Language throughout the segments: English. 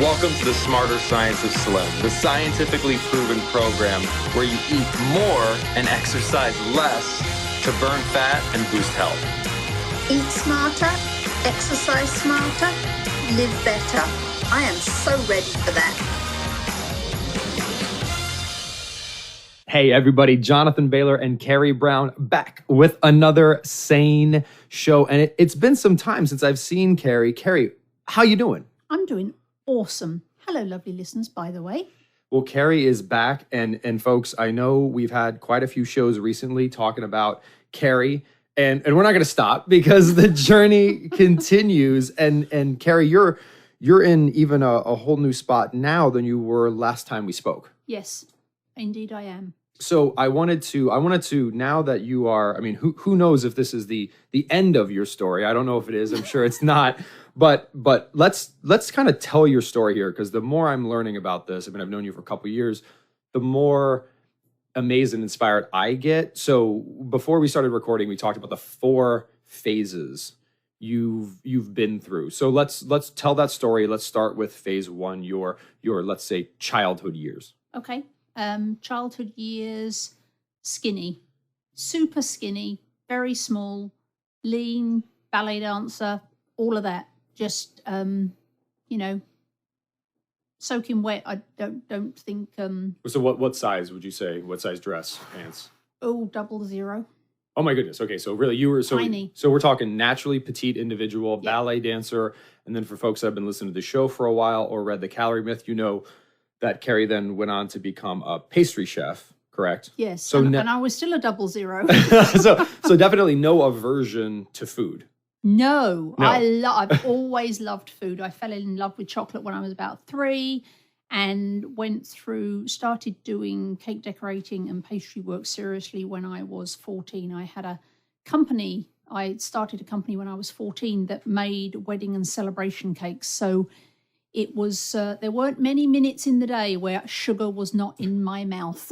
Welcome to the Smarter Science of Slim, the scientifically proven program where you eat more and exercise less to burn fat and boost health. Eat smarter, exercise smarter, live better. I am so ready for that. Hey everybody, Jonathan Bailor and Carrie Brown back with another SANE show. And it's been some time since I've seen Carrie. Carrie, how you doing? I'm doing awesome. Hello, lovely listeners, by the way. Well, Carrie is back. And folks, I know we've had quite a few shows recently talking about Carrie. And we're not going to stop because the journey continues. And Carrie, you're in even a whole new spot now than you were last time we spoke. Yes, indeed I am. So I wanted to now that you are, I mean, who knows if this is the end of your story? I don't know if it is. I'm sure it's not. But let's kind of tell your story here, because the more I'm learning about this, I mean, I've known you for a couple of years, the more amazed and inspired I get. So before we started recording, we talked about the 4 phases you've been through. So let's tell that story. Let's start with phase 1, your let's say childhood years. Okay. Childhood years, skinny, super skinny, very small, lean, ballet dancer, all of that. Just, soaking wet. I don't think. So what size would you say? What size dress, pants? Oh, 00. Oh my goodness. Okay, so really you were tiny. So we're talking naturally petite individual, Yeah. ballet dancer, and then for folks that have been listening to the show for a while or read the Calorie Myth, you know that Carrie then went on to become a pastry chef, correct? Yes. So and I was still a 00. so definitely no aversion to food. No. I've always loved food. I fell in love with chocolate when I was about 3 and started doing cake decorating and pastry work seriously when I was 14. I started a company when I was 14 that made wedding and celebration cakes. So it was, there weren't many minutes in the day where sugar was not in my mouth.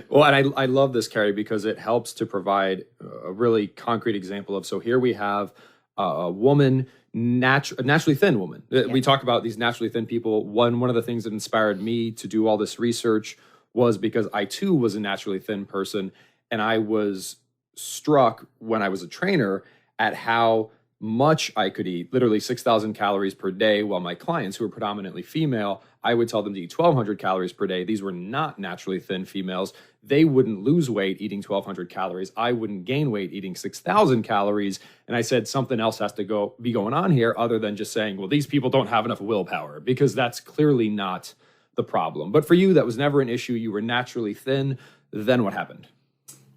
Well, and I love this, Carrie, because it helps to provide a really concrete example of, so here we have a woman, a naturally thin woman. Yeah. We talk about these naturally thin people. One of the things that inspired me to do all this research was because I too was a naturally thin person, and I was struck when I was a trainer at how much I could eat, literally 6,000 calories per day, while my clients, who were predominantly female, I would tell them to eat 1,200 calories per day. These were not naturally thin females. They wouldn't lose weight eating 1,200 calories. I wouldn't gain weight eating 6,000 calories. And I said something else has to be going on here other than just saying, well, these people don't have enough willpower, because that's clearly not the problem. But for you, that was never an issue. You were naturally thin. Then what happened?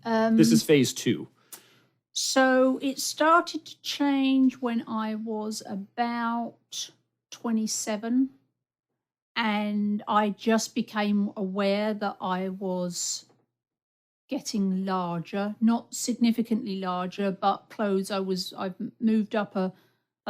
This is phase 2. So it started to change when I was about 27, and I just became aware that I was getting larger, not significantly larger, but clothes. I've moved up a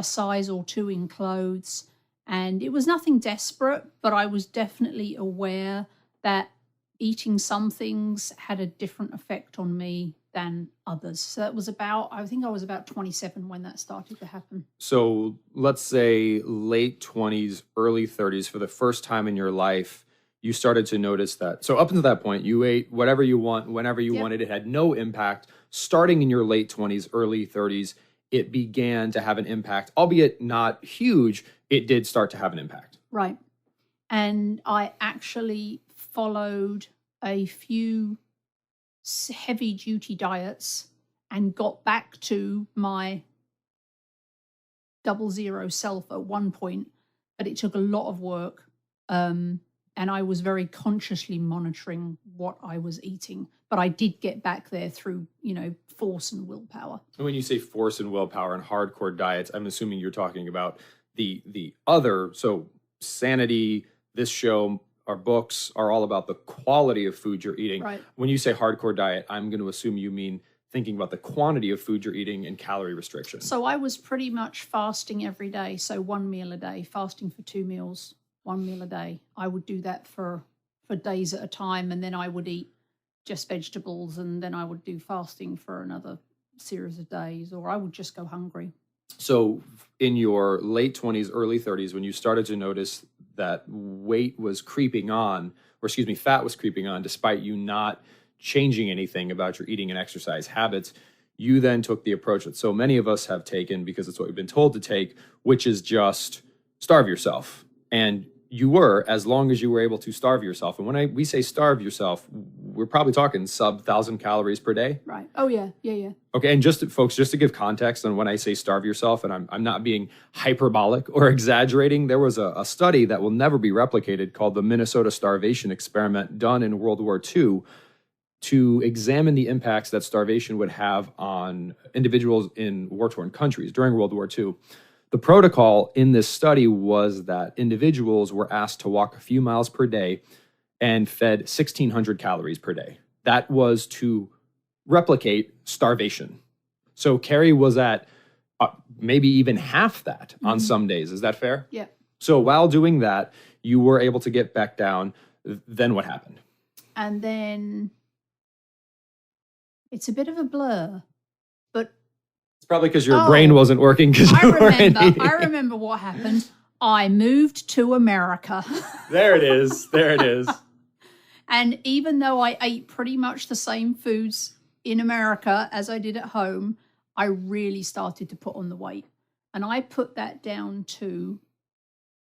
size or 2 in clothes, and it was nothing desperate, but I was definitely aware that eating some things had a different effect on me than others. So that was I think I was about 27 when that started to happen. So let's say late 20s, early 30s, for the first time in your life, you started to notice that. So up until that point, you ate whatever you want, whenever you wanted. It had no impact. Starting in your late 20s, early 30s, it began to have an impact, albeit not huge. It did start to have an impact. Right. And I actually followed a few heavy duty diets and got back to my 00 self at one point, but it took a lot of work. And I was very consciously monitoring what I was eating, but I did get back there through, force and willpower. And when you say force and willpower and hardcore diets, I'm assuming you're talking about the other, so Sanity, this show, our books are all about the quality of food you're eating. Right. When you say hardcore diet, I'm going to assume you mean thinking about the quantity of food you're eating and calorie restriction. So I was pretty much fasting every day. So 1 meal a day, fasting for 2 meals, 1 meal a day. I would do that for days at a time. And then I would eat just vegetables. And then I would do fasting for another series of days, or I would just go hungry. So in your late 20s, early 30s, when you started to notice that weight was creeping on, or excuse me, fat was creeping on, despite you not changing anything about your eating and exercise habits, you then took the approach that so many of us have taken, because it's what we've been told to take, which is just starve yourself. And you were, as long as you were able to starve yourself. And when we say starve yourself, we're probably talking sub 1,000 calories per day. Right. Oh, yeah. Yeah. Okay. And folks, just to give context on when I say starve yourself, and I'm not being hyperbolic or exaggerating, there was a study that will never be replicated called the Minnesota Starvation Experiment, done in World War II, to examine the impacts that starvation would have on individuals in war-torn countries during World War II. The protocol in this study was that individuals were asked to walk a few miles per day and fed 1,600 calories per day. That was to replicate starvation. So Carrie was at maybe even half that on some days. Is that fair? Yeah. So while doing that, you were able to get back down. Then what happened? And then it's a bit of a blur, but it's probably because your brain wasn't working. Because I remember what happened. I moved to America. There it is. There it is. And even though I ate pretty much the same foods in America as I did at home, I really started to put on the weight. And I put that down to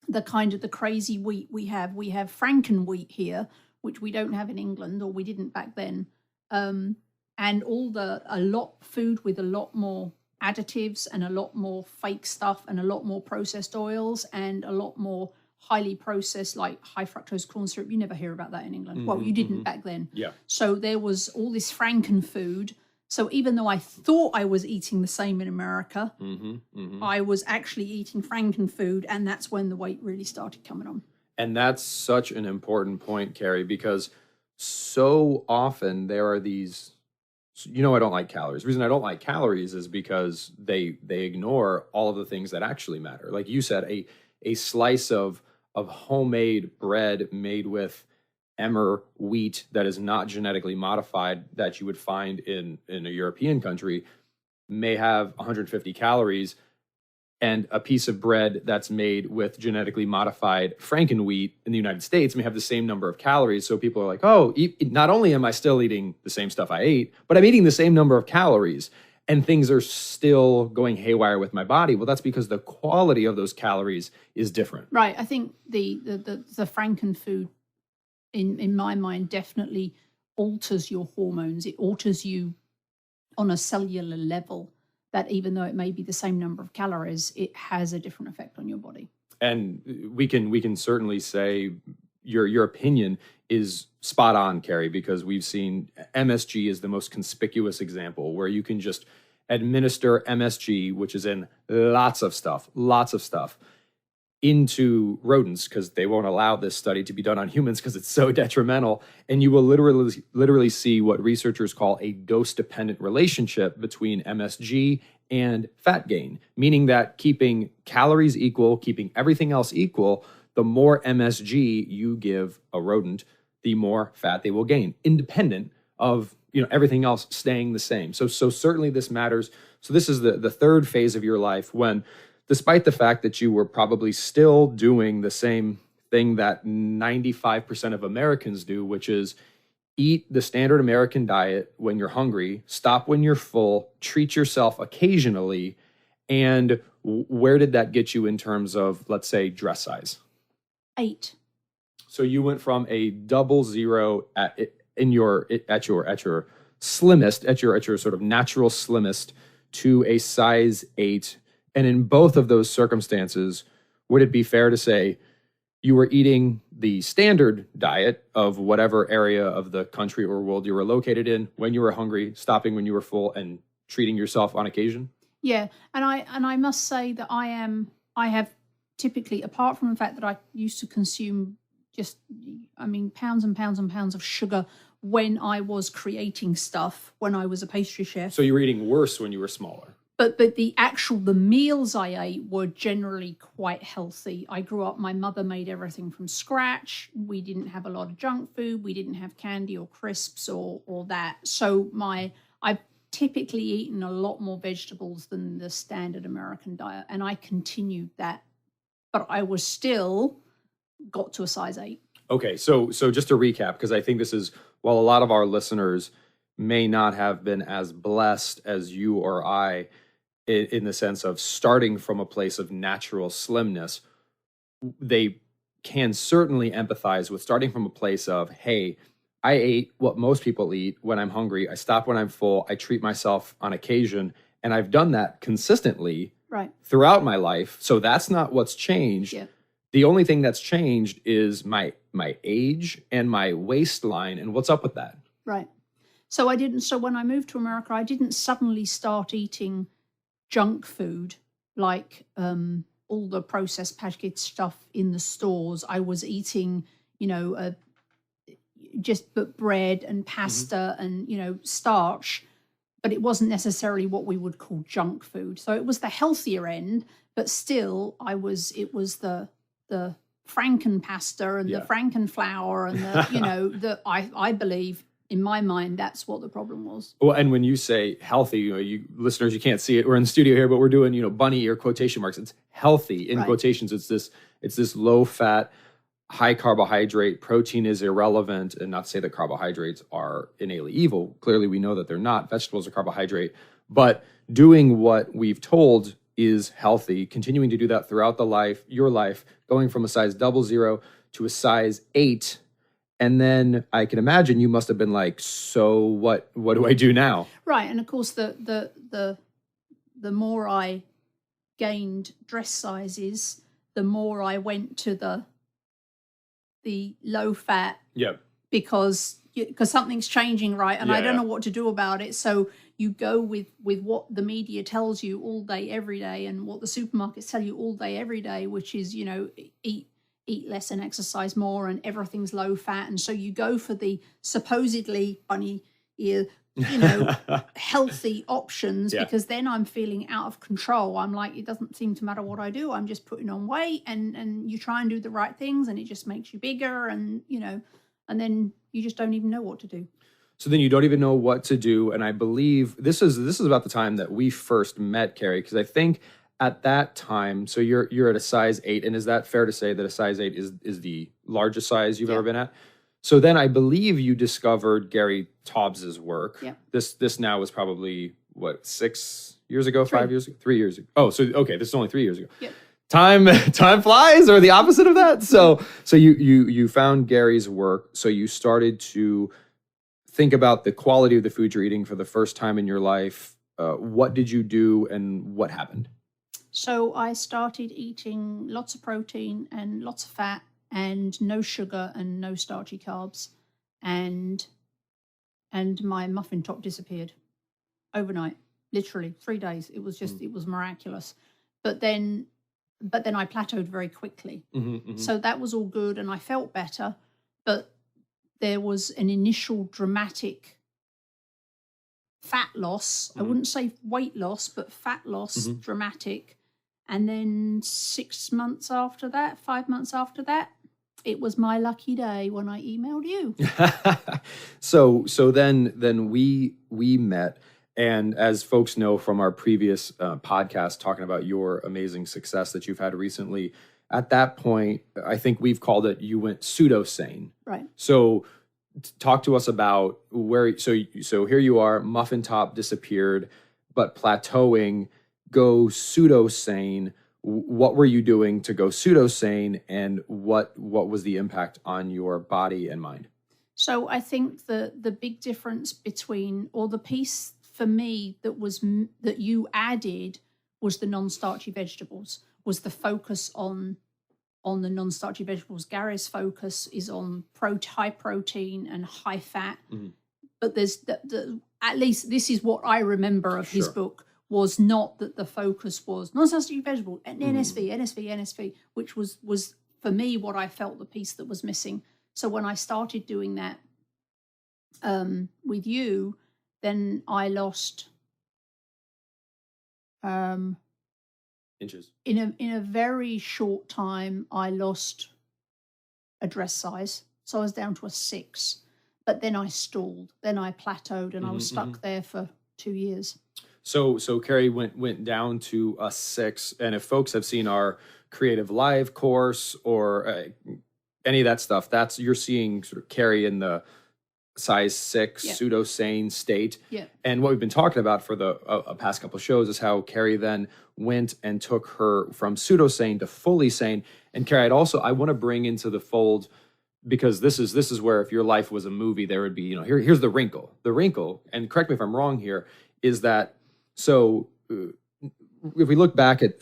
the crazy wheat we have. We have Franken wheat here, which we don't have in England, or we didn't back then. And food with a lot more additives and a lot more fake stuff and a lot more processed oils and a lot more highly processed, like high fructose corn syrup. You never hear about that in England. Well, you didn't back then. Yeah. So there was all this Franken food. So even though I thought I was eating the same in America, I was actually eating Franken food, and that's when the weight really started coming on. And that's such an important point, Carrie, because so often there are these, I don't like calories. The reason I don't like calories is because they ignore all of the things that actually matter. Like you said, a slice of homemade bread made with emmer wheat that is not genetically modified that you would find in a European country may have 150 calories, and a piece of bread that's made with genetically modified Franken wheat in the United States may have the same number of calories. So people are like, oh, not only am I still eating the same stuff I ate, but I'm eating the same number of calories, and things are still going haywire with my body. Well, that's because the quality of those calories is different. Right. I think the Franken food, in my mind, definitely alters your hormones. It alters you on a cellular level, that even though it may be the same number of calories, it has a different effect on your body. And we can certainly say your opinion is spot on, Carrie, because we've seen MSG is the most conspicuous example where you can just administer MSG, which is in lots of stuff, into rodents, because they won't allow this study to be done on humans because it's so detrimental. And you will literally see what researchers call a dose-dependent relationship between MSG and fat gain, meaning that keeping calories equal, keeping everything else equal, the more MSG you give a rodent, the more fat they will gain, independent of everything else staying the same. So certainly this matters. So this is the third phase of your life when, despite the fact that you were probably still doing the same thing that 95% of Americans do, which is eat the standard American diet when you're hungry, stop when you're full, treat yourself occasionally. And where did that get you in terms of, let's say, dress size? 8. So you went from a 00 at your slimmest, at your sort of natural slimmest, to a size 8. And in both of those circumstances, would it be fair to say you were eating the standard diet of whatever area of the country or world you were located in when you were hungry, stopping when you were full, and treating yourself on occasion? Yeah, and I must say that I have typically, apart from the fact that I used to consume pounds and pounds and pounds of sugar when I was creating stuff, when I was a pastry chef. So you were eating worse when you were smaller. But the meals I ate were generally quite healthy. I grew up, my mother made everything from scratch. We didn't have a lot of junk food. We didn't have candy or crisps or that. So I've typically eaten a lot more vegetables than the standard American diet, and I continued that. But I was still got to a size 8. Okay, so just to recap, because I think this is, while a lot of our listeners may not have been as blessed as you or I in the sense of starting from a place of natural slimness, they can certainly empathize with starting from a place of, hey, I ate what most people eat when I'm hungry. I stop when I'm full. I treat myself on occasion. And I've done that consistently throughout my life. So that's not what's changed. Yeah. The only thing that's changed is my age and my waistline. And what's up with that? Right. So when I moved to America, I didn't suddenly start eating junk food like all the processed packaged stuff in the stores. I was eating, just bread and pasta and, starch, but it wasn't necessarily what we would call junk food. So it was the healthier end, but still it was the Frankenpasta and the Frankenflour and the, I believe in my mind, that's what the problem was. Well, and when you say healthy, you listeners, you can't see it. We're in the studio here, but we're doing, bunny ear quotation marks. It's healthy in quotations. It's this low fat, high carbohydrate. Protein is irrelevant, and not to say that carbohydrates are innately evil. Clearly, we know that they're not. Vegetables are carbohydrate, but doing what we've told is healthy. Continuing to do that throughout your life, going from a size 00 to a size 8. And then I can imagine you must have been like, so what do I do now? Right. And of course, the more I gained dress sizes, the more I went to the low fat. Yeah. Because something's changing, right? And I don't know what to do about it. So you go with what the media tells you all day, every day, and what the supermarkets tell you all day, every day, which is, eat less and exercise more and everything's low fat. And so you go for the supposedly bunny ear, healthy options, because then I'm feeling out of control. I'm like, it doesn't seem to matter what I do. I'm just putting on weight, and you try and do the right things and it just makes you bigger, and, and then you just don't even know what to do. So then you don't even know what to do. And I believe this is about the time that we first met, Carrie, because I think at that time, so you're at a size 8, and is that fair to say that a size 8 is the largest size you've ever been at? So then I believe you discovered Gary Taubes's work. Yeah. This now was probably, 6 years ago, 5 years ago, 3 years ago. Oh, so okay, this is only 3 years ago. Yeah. Time flies, or the opposite of that. So you found Gary's work. So you started to think about the quality of the food you're eating for the first time in your life. What did you do, and what happened? So I started eating lots of protein and lots of fat and no sugar and no starchy carbs, and my muffin top disappeared overnight, literally 3 days. It was just, it was miraculous. But then I plateaued very quickly. So that was all good, and I felt better, but there was an initial dramatic fat loss. I wouldn't say weight loss, but fat loss, dramatic. And then 6 months after that, 5 months after that, it was my lucky day when I emailed you. So then we met, and as folks know from our previous podcast talking about your amazing success that you've had recently, at that point, I think we've called it, you went pseudo-sane. Right. So talk to us about where, so here you are, muffin top disappeared, but plateauing, go pseudo-sane. What were you doing to go pseudo-sane, and what was the impact on your body and mind? So I think the big difference between, or the piece for me that you added, was the non-starchy vegetables, was the focus on the non-starchy vegetables. Gary's focus is on high protein and high fat. But there's at least this is what I remember of his book, was not that the focus was non-starchy vegetable and NSV, which was for me what I felt the piece that was missing. So when I started doing that with you, then I lost inches. In a very short time. I lost a dress size, so I was down to a 6. But then I stalled. Then I plateaued, and I was stuck there for 2 years. So Carrie went down to a 6, and if folks have seen our Creative Live course, or any of that stuff, that's you're seeing sort of Carrie in the size 6 Yeah. pseudo sane state. Yeah. And what we've been talking about for the past couple of shows is how Carrie then went and took her from pseudo sane to fully sane. And Carrie, I want to bring into the fold, because this is where if your life was a movie, there would be, here's the wrinkle. The wrinkle, and correct me if I'm wrong here, is that so if we look back at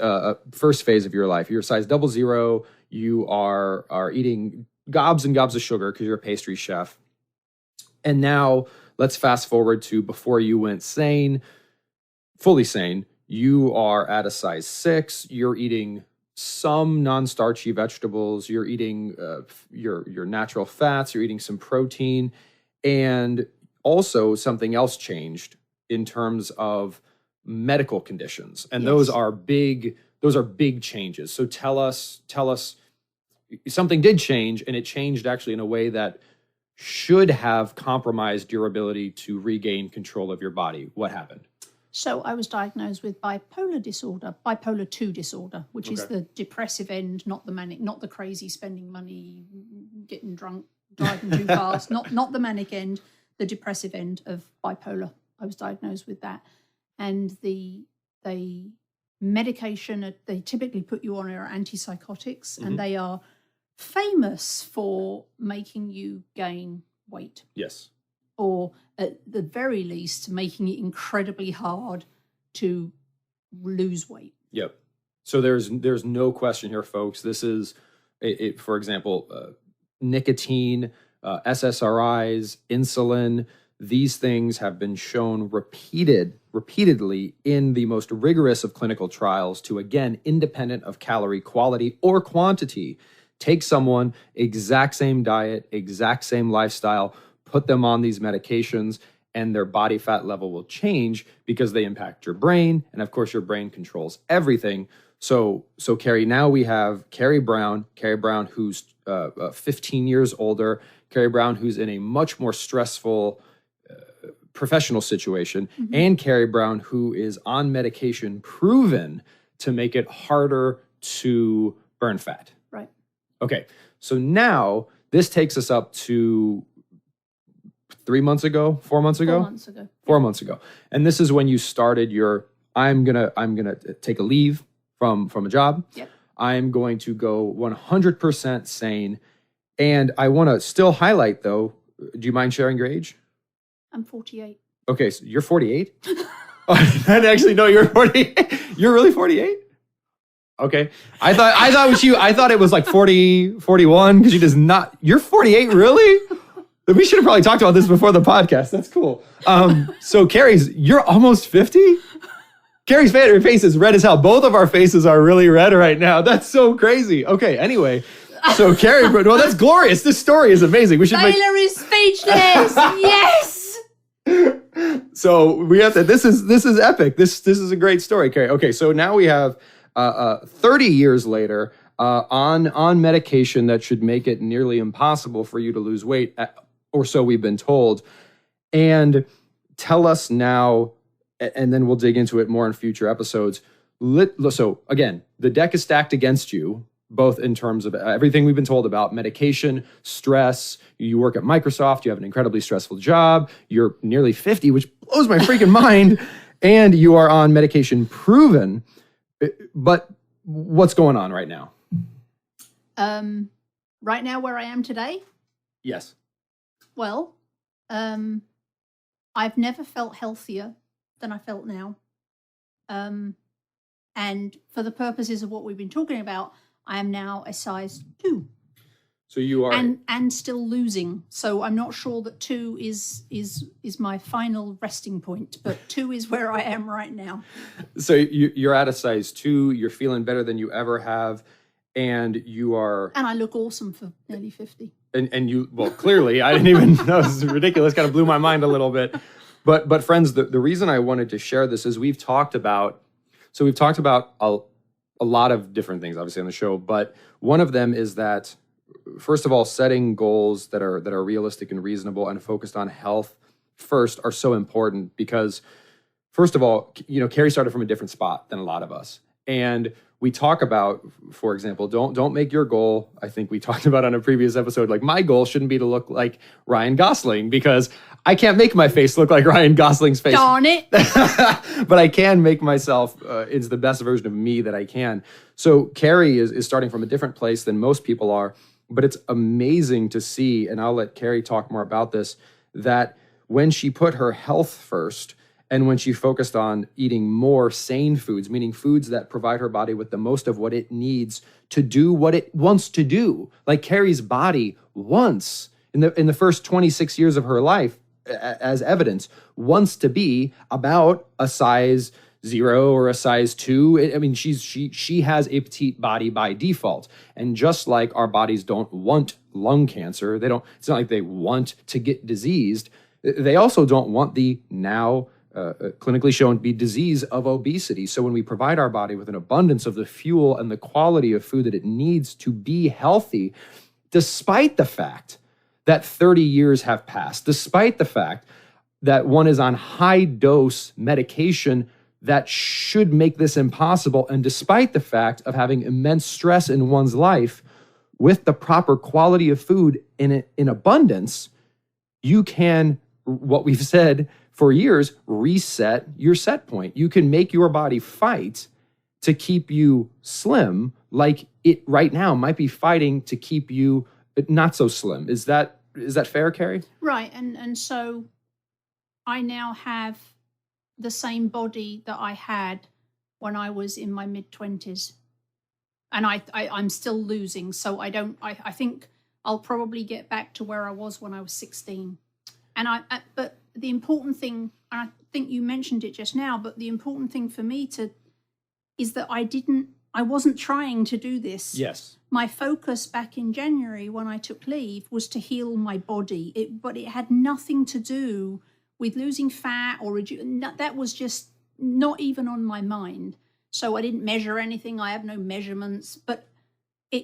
first phase of your life, you're size 00, you are eating gobs and gobs of sugar because you're a pastry chef. And now let's fast forward to before you went sane, fully sane, you are at a size 6, you're eating some non-starchy vegetables, you're eating your natural fats, you're eating some protein, and also something else changed in terms of medical conditions. And Yes. those are big changes. So tell us something did change, and it changed actually in a way that should have compromised your ability to regain control of your body. What happened? So I was diagnosed with bipolar 2 disorder, which is the depressive end, not the manic, not the crazy spending money, getting drunk, driving too fast, not the manic end, the depressive end of bipolar. I was diagnosed with that. And the medication they typically put you on are antipsychotics, and they are famous for making you gain weight. Yes. Or at the very least, making it incredibly hard to lose weight. Yep. So there's no question here, folks. This is, for example, nicotine, SSRIs, insulin. These things have been shown repeatedly in the most rigorous of clinical trials to, again, independent of calorie quality or quantity, take someone, exact same diet, exact same lifestyle, put them on these medications, and their body fat level will change because they impact your brain. And of course, your brain controls everything. So Carrie, now we have Carrie Brown, who's 15 years older, Carrie Brown, who's in a much more stressful professional situation, and Carrie Brown, who is on medication proven to make it harder to burn fat. Right. Okay. So now this takes us up to 4 months ago. 4 months ago. And this is when you started your, I'm gonna take a leave from a job. Yep. I'm going to go 100% sane. And I want to still highlight though, do you mind sharing your age? I'm 48. Okay, so you're 48? Oh, I didn't actually know you're 48. You're really 48? Okay. I thought it was like 40, 41, because you're 48, really? We should have probably talked about this before the podcast. That's cool. So you're almost 50? Carrie's face is red as hell. Both of our faces are really red right now. That's so crazy. Okay, anyway. So Carrie, well, that's glorious. This story is amazing. We should Bailor is speechless. Yes. So we have to. This is epic. This is a great story, Carrie. Okay, so now we have 30 years later on medication that should make it nearly impossible for you to lose weight, or so we've been told. And tell us now, and then we'll dig into it more in future episodes. So again, the deck is stacked against you, both in terms of everything we've been told about medication, stress. You work at Microsoft, you have an incredibly stressful job, you're nearly 50, which blows my freaking mind, and you are on medication proven. But what's going on right now? Right now where I am today? Yes. Well, I've never felt healthier than I felt now. And for the purposes of what we've been talking about, I am now a size 2. So you are, and still losing. So I'm not sure that 2 is my final resting point, but 2 is where I am right now. So you're at a size 2. You're feeling better than you ever have, and you are. And I look awesome for nearly 50. And you, well, clearly, I didn't even know. This is ridiculous. Kind of blew my mind a little bit. But friends, the reason I wanted to share this is we've talked about a lot of different things, obviously, on the show. But one of them is that, first of all, setting goals that are realistic and reasonable and focused on health first are so important because, first of all, Carrie started from a different spot than a lot of us. And we talk about, for example, don't make your goal. I think we talked about on a previous episode, like my goal shouldn't be to look like Ryan Gosling, because I can't make my face look like Ryan Gosling's face. Darn it. But I can make myself, it's the best version of me that I can. So Carrie is starting from a different place than most people are, but it's amazing to see, and I'll let Carrie talk more about this, that when she put her health first, and when she focused on eating more sane foods, meaning foods that provide her body with the most of what it needs to do what it wants to do, like Carrie's body once, in the first 26 years of her life, as evidence, wants to be about a size 0 or a size 2. I mean, she has a petite body by default. And just like our bodies don't want lung cancer, it's not like they want to get diseased. They also don't want the now clinically shown to be disease of obesity. So when we provide our body with an abundance of the fuel and the quality of food that it needs to be healthy, despite the fact that 30 years have passed, despite the fact that one is on high dose medication that should make this impossible, and despite the fact of having immense stress in one's life, with the proper quality of food in abundance, you can, what we've said for years, reset your set point. You can make your body fight to keep you slim, like it right now might be fighting to keep you not so slim. Is that fair, Carrie? Right. And so I now have the same body that I had when I was in my mid-20s. And I'm still losing. So I think I'll probably get back to where I was when I was 16. But the important thing, and I think you mentioned it just now, but the important thing for me is that I wasn't trying to do this. Yes. My focus back in January when I took leave was to heal my body. But it had nothing to do with losing fat that was just not even on my mind. So I didn't measure anything. I have no measurements, but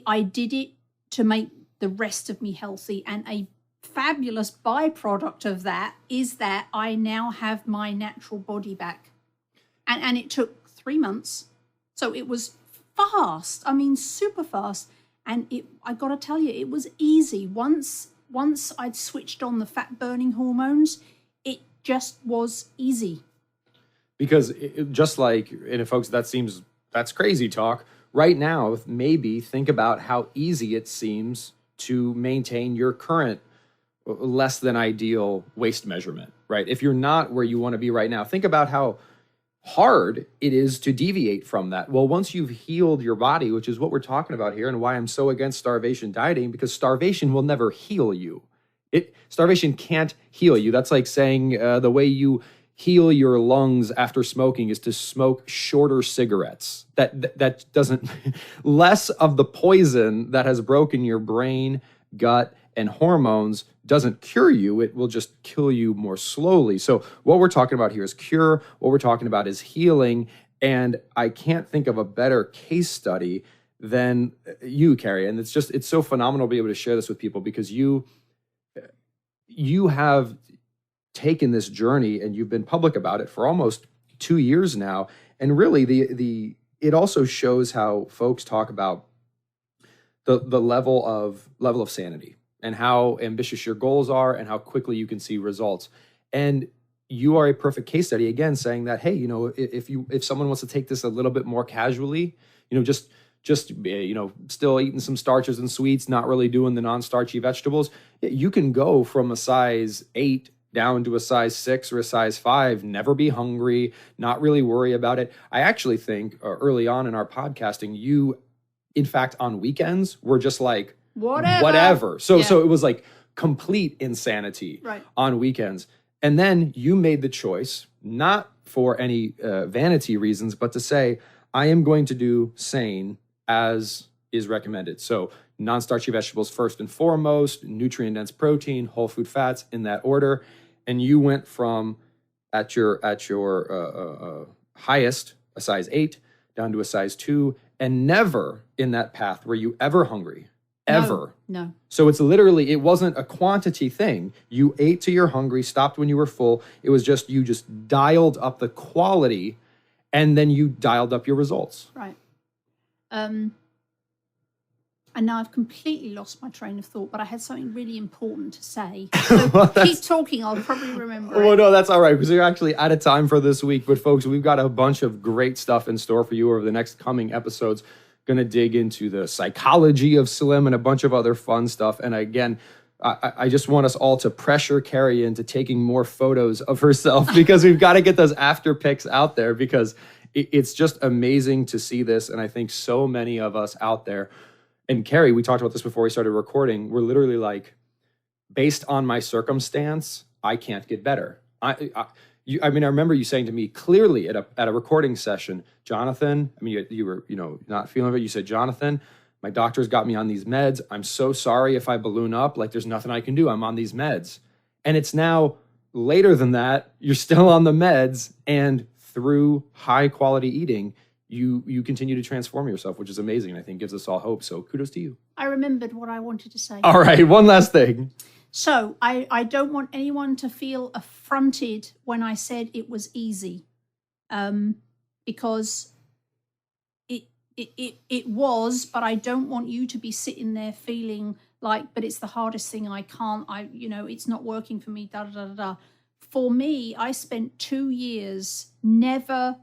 I did it to make the rest of me healthy. And a fabulous byproduct of that is that I now have my natural body back. And it took 3 months. So it was fast. I mean, super fast. And I got to tell you, it was easy. Once I'd switched on the fat burning hormones, it just was easy. Because just like, and folks, that's crazy talk. Right now, maybe think about how easy it seems to maintain your current less than ideal waist measurement, right? If you're not where you want to be right now, think about how hard it is to deviate from that. Well, once you've healed your body, which is what we're talking about here and why I'm so against starvation dieting, because starvation will never heal you. Starvation can't heal you. That's like saying the way you heal your lungs after smoking is to smoke shorter cigarettes. That doesn't, less of the poison that has broken your brain, gut, and hormones doesn't cure you. It will just kill you more slowly. So what we're talking about here is cure. What we're talking about is healing. And I can't think of a better case study than you, Carrie. And it's so phenomenal to be able to share this with people, because you have taken this journey and you've been public about it for almost 2 years now. And really it also shows how folks talk about the level of sanity and how ambitious your goals are and how quickly you can see results. And you are a perfect case study, again, saying that, hey, if someone wants to take this a little bit more casually, just still eating some starches and sweets, not really doing the non-starchy vegetables, you can go from a size 8 down to a size 6 or a size 5, never be hungry, not really worry about it. I actually think early on in our podcasting, you, in fact, on weekends, were just like, whatever. So it was like complete insanity on weekends. And then you made the choice, not for any vanity reasons, but to say, I am going to do SANE as is recommended. So non-starchy vegetables first and foremost, nutrient-dense protein, whole food fats in that order. And you went from at your highest, a size 8, down to a size 2, and never in that path were you ever hungry. Ever. No. So it wasn't a quantity thing. You ate till you're hungry, stopped when you were full. It was just, you just dialed up the quality. and then you dialed up your results. Right. And now I've completely lost my train of thought, but I had something really important to say. So Well, keep talking, I'll probably remember Well, it. no, that's all right, because we're actually out of time for this week. But folks, we've got a bunch of great stuff in store for you over the next coming episodes. Going to dig into the psychology of slim and a bunch of other fun stuff. And again, I just want us all to pressure Carrie into taking more photos of herself, because we've got to get those after pics out there, because it's just amazing to see this. And I think so many of us out there, and Carrie, we talked about this before we started recording, we're literally like, based on my circumstance, I can't get better. I remember you saying to me clearly at a recording session, Jonathan, you were, not feeling it. You said, Jonathan, my doctor's got me on these meds. I'm so sorry if I balloon up. Like, there's nothing I can do. I'm on these meds. And it's now later than that, you're still on the meds, and through high quality eating, you continue to transform yourself, which is amazing. And I think gives us all hope. So kudos to you. I remembered what I wanted to say. All right, one last thing. So I don't want anyone to feel affronted when I said it was easy, because it was, but I don't want you to be sitting there feeling like, but it's the hardest thing. It's not working for me, da, da, da, da. For me, I spent 2 years never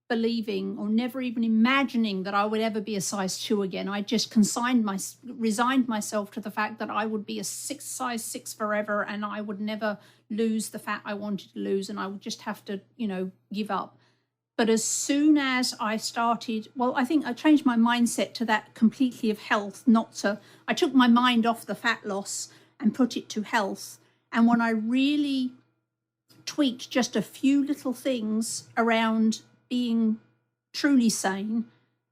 believing or never even imagining that I would ever be a size 2 again. I just resigned myself to the fact that I would be a size 6 forever, and I would never lose the fat I wanted to lose, and I would just have to, give up. But as soon as I started, I think I changed my mindset to that completely of health, I took my mind off the fat loss and put it to health. And when I really tweaked just a few little things around being truly sane,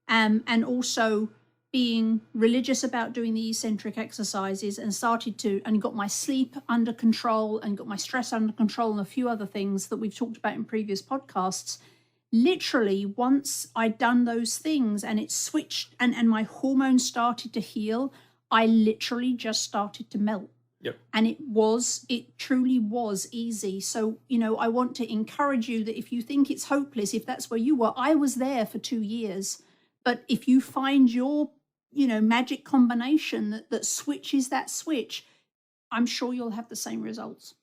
and also being religious about doing the eccentric exercises, and got my sleep under control and got my stress under control and a few other things that we've talked about in previous podcasts. Literally, once I'd done those things and it switched and my hormones started to heal, I literally just started to melt. Yep. And it truly was easy. So, I want to encourage you that if you think it's hopeless, if that's where you were, I was there for 2 years. But if you find your, magic combination that switches that switch, I'm sure you'll have the same results.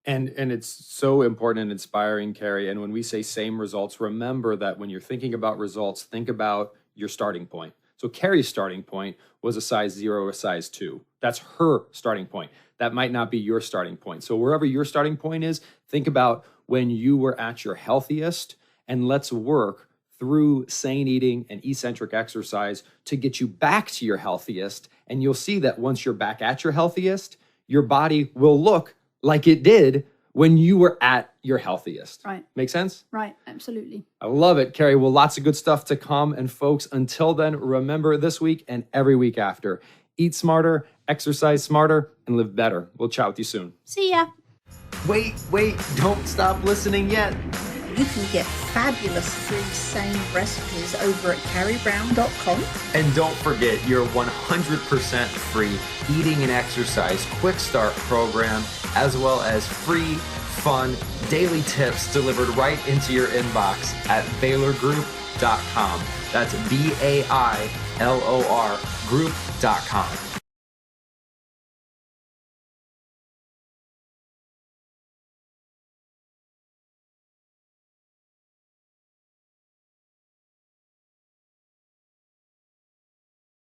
And it's so important and inspiring, Carrie. And when we say same results, remember that when you're thinking about results, think about your starting point. So Carrie's starting point was a size 0 or a size 2. That's her starting point. That might not be your starting point. So wherever your starting point is, think about when you were at your healthiest, and let's work through sane eating and eccentric exercise to get you back to your healthiest. And you'll see that once you're back at your healthiest, your body will look like it did when you were at your healthiest. Right. Make sense? Right. Absolutely. I love it, Carrie. Well, lots of good stuff to come. And folks, until then, remember this week and every week after, eat smarter, exercise smarter, and live better. We'll chat with you soon. See ya. Wait, don't stop listening yet. You can get fabulous free sane recipes over at carriebrown.com. And don't forget your 100% free eating and exercise quick start program, as well as free, fun, daily tips delivered right into your inbox at bailorgroup.com. That's BAILOR group.com.